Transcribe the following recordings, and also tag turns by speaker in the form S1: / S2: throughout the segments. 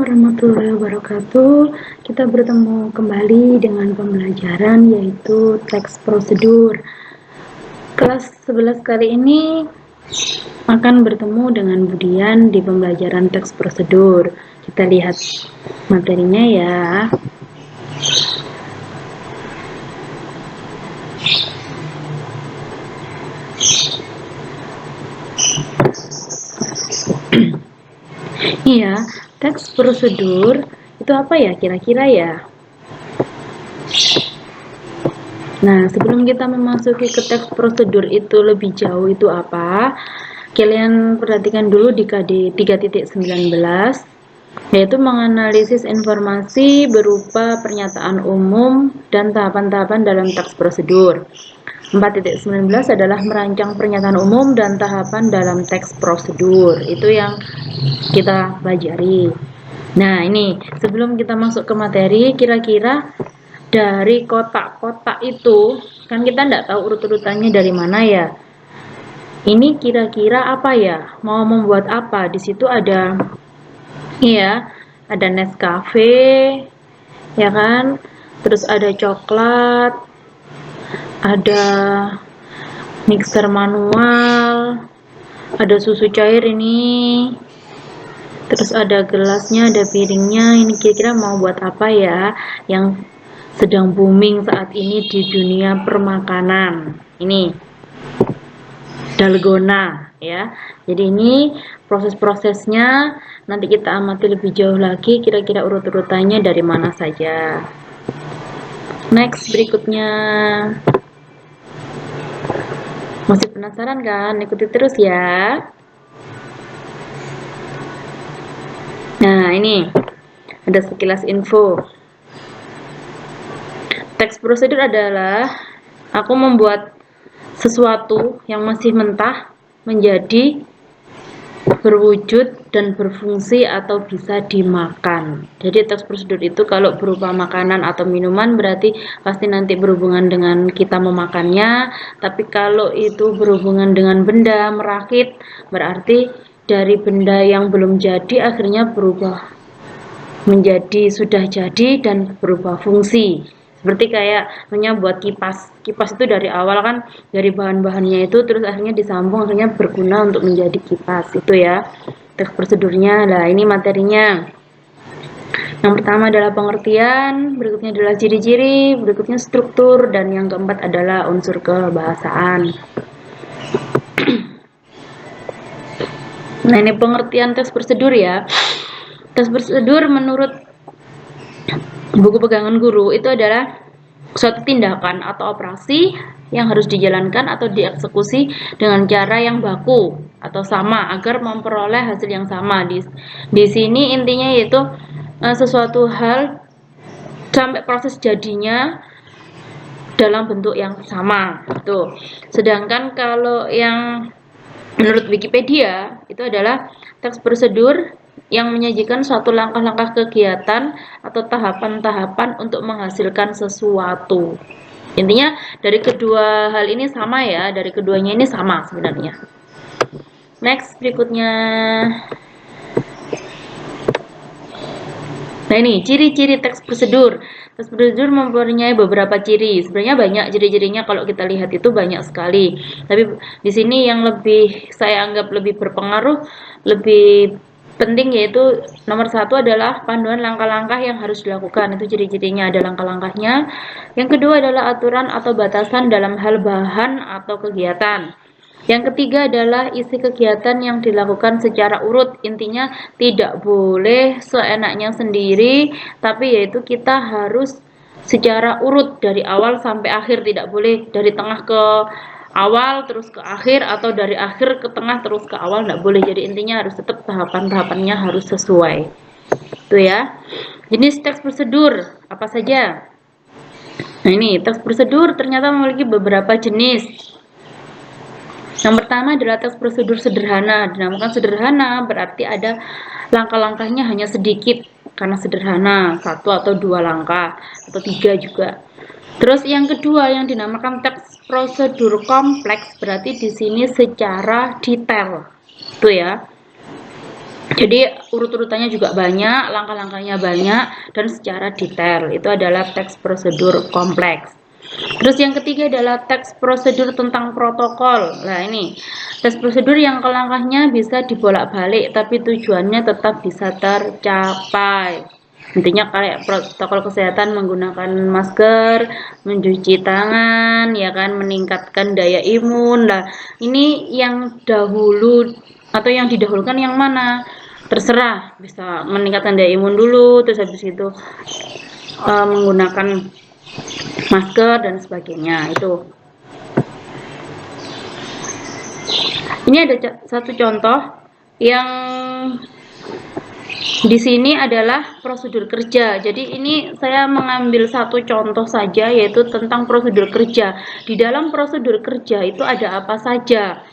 S1: warahmatullahi wabarakatuh. Kita bertemu kembali dengan pembelajaran yaitu teks prosedur. Kelas 11 kali ini akan bertemu dengan Budian di pembelajaran teks prosedur. Kita lihat materinya ya. Iya, teks prosedur itu apa ya kira-kira ya? Nah, sebelum kita memasuki ke teks prosedur itu lebih jauh itu apa? Kalian perhatikan dulu di KD 3.19, yaitu menganalisis informasi berupa pernyataan umum dan tahapan-tahapan dalam teks prosedur. 4.19 adalah merancang pernyataan umum dan tahapan dalam teks prosedur. Itu yang kita pelajari. Nah, ini sebelum kita masuk ke materi, kira-kira dari kotak-kotak itu kan kita tidak tahu urut-urutannya dari mana ya. Ini kira-kira apa ya? Mau membuat apa? Di situ ada ada Nescafe, ya kan? Terus ada coklat, ada mixer manual, ada susu cair ini. Terus ada gelasnya, ada piringnya. Ini kira-kira mau buat apa ya? Yang sedang booming saat ini di dunia permakanan. Ini dalgona ya. Jadi ini proses-prosesnya nanti kita amati lebih jauh lagi, kira-kira urut-urutannya dari mana saja. Next, berikutnya. Masih penasaran kan? Ikuti terus ya. Nah, ini ada sekilas info. Teks prosedur adalah aku membuat sesuatu yang masih mentah menjadi berwujud dan berfungsi atau bisa dimakan. Jadi teks prosedur itu kalau berupa makanan atau minuman berarti pasti nanti berhubungan dengan kita memakannya. Tapi kalau itu berhubungan dengan benda, merakit, berarti dari benda yang belum jadi akhirnya berubah menjadi sudah jadi dan berubah fungsi. Seperti kayak buat kipas. Kipas itu dari awal kan dari bahan-bahannya itu terus akhirnya disambung akhirnya berguna untuk menjadi kipas. Itu ya teks prosedurnya. Nah, ini materinya. Yang pertama adalah pengertian, berikutnya adalah ciri-ciri, berikutnya struktur, dan yang keempat adalah unsur kebahasaan. Nah, ini pengertian teks prosedur ya. Teks prosedur menurut buku pegangan guru itu adalah suatu tindakan atau operasi yang harus dijalankan atau dieksekusi dengan cara yang baku atau sama agar memperoleh hasil yang sama. Di sini intinya yaitu sesuatu hal sampai proses jadinya dalam bentuk yang sama. Tuh. Sedangkan kalau yang menurut Wikipedia itu adalah teks prosedur yang menyajikan suatu langkah-langkah kegiatan atau tahapan-tahapan untuk menghasilkan sesuatu. Intinya dari kedua hal ini sama ya, dari keduanya ini sama sebenarnya. Next, berikutnya. Nah, ini ciri-ciri teks prosedur. Teks prosedur mempunyai beberapa ciri. Sebenarnya banyak ciri-cirinya, kalau kita lihat itu banyak sekali. Tapi di sini yang lebih saya anggap lebih berpengaruh, lebih penting yaitu nomor satu adalah panduan langkah-langkah yang harus dilakukan. Itu ciri-cirinya, ada langkah-langkahnya. Yang kedua adalah aturan atau batasan dalam hal bahan atau kegiatan. Yang ketiga adalah isi kegiatan yang dilakukan secara urut. Intinya tidak boleh seenaknya sendiri, tapi yaitu kita harus secara urut dari awal sampai akhir. Tidak boleh dari tengah ke awal terus ke akhir atau dari akhir ke tengah terus ke awal, tidak boleh. Jadi intinya harus tetap tahapan-tahapannya harus sesuai. Itu ya. Jenis teks prosedur apa saja? Nah, ini teks prosedur ternyata memiliki beberapa jenis. Yang pertama adalah teks prosedur sederhana. Dinamakan sederhana berarti ada langkah-langkahnya hanya sedikit karena sederhana, 1 atau 2 langkah atau 3 juga. Terus yang kedua yang dinamakan teks prosedur kompleks berarti di sini secara detail. Itu ya. Jadi urut-urutannya juga banyak, langkah-langkahnya banyak, dan secara detail. Itu adalah teks prosedur kompleks. Terus yang ketiga adalah teks prosedur tentang protokol. Nah ini, teks prosedur yang langkahnya bisa dibolak-balik, tapi tujuannya tetap bisa tercapai. Intinya kayak protokol kesehatan menggunakan masker, mencuci tangan, ya kan, meningkatkan daya imun. Nah, ini yang dahulu atau yang didahulukan yang mana? Terserah, bisa meningkatkan daya imun dulu, terus habis itu menggunakan masker dan sebagainya. Itu ini ada satu contoh yang di sini adalah prosedur kerja. Jadi ini saya mengambil satu contoh saja, yaitu tentang prosedur kerja. Di dalam prosedur kerja itu ada apa saja?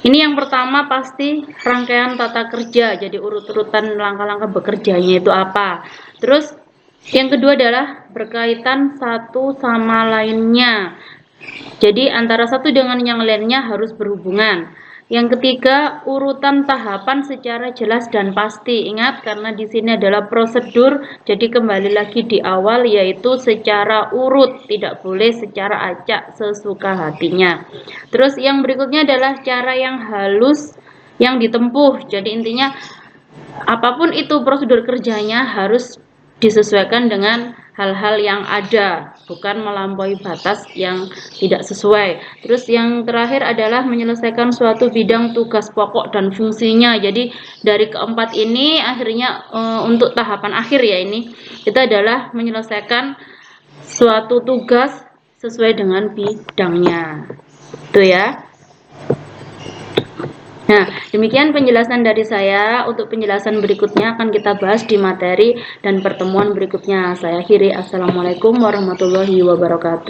S1: Ini yang pertama pasti rangkaian tata kerja. Jadi urut-urutan langkah-langkah bekerjanya itu apa. Terus yang kedua adalah berkaitan satu sama lainnya. Jadi antara satu dengan yang lainnya harus berhubungan. Yang ketiga, urutan tahapan secara jelas dan pasti. Ingat, karena di sini adalah prosedur, jadi kembali lagi di awal, yaitu secara urut, tidak boleh secara acak sesuka hatinya. Terus yang berikutnya adalah cara yang halus yang ditempuh. Jadi intinya, apapun itu prosedur kerjanya harus disesuaikan dengan hal-hal yang ada, bukan melampaui batas yang tidak sesuai. Terus yang terakhir adalah menyelesaikan suatu bidang tugas pokok dan fungsinya. Jadi dari keempat ini akhirnya untuk tahapan akhir ya ini, itu adalah menyelesaikan suatu tugas sesuai dengan bidangnya. Itu ya. Nah, demikian penjelasan dari saya. Untuk penjelasan berikutnya akan kita bahas di materi dan pertemuan berikutnya. Saya akhiri. Assalamualaikum warahmatullahi wabarakatuh.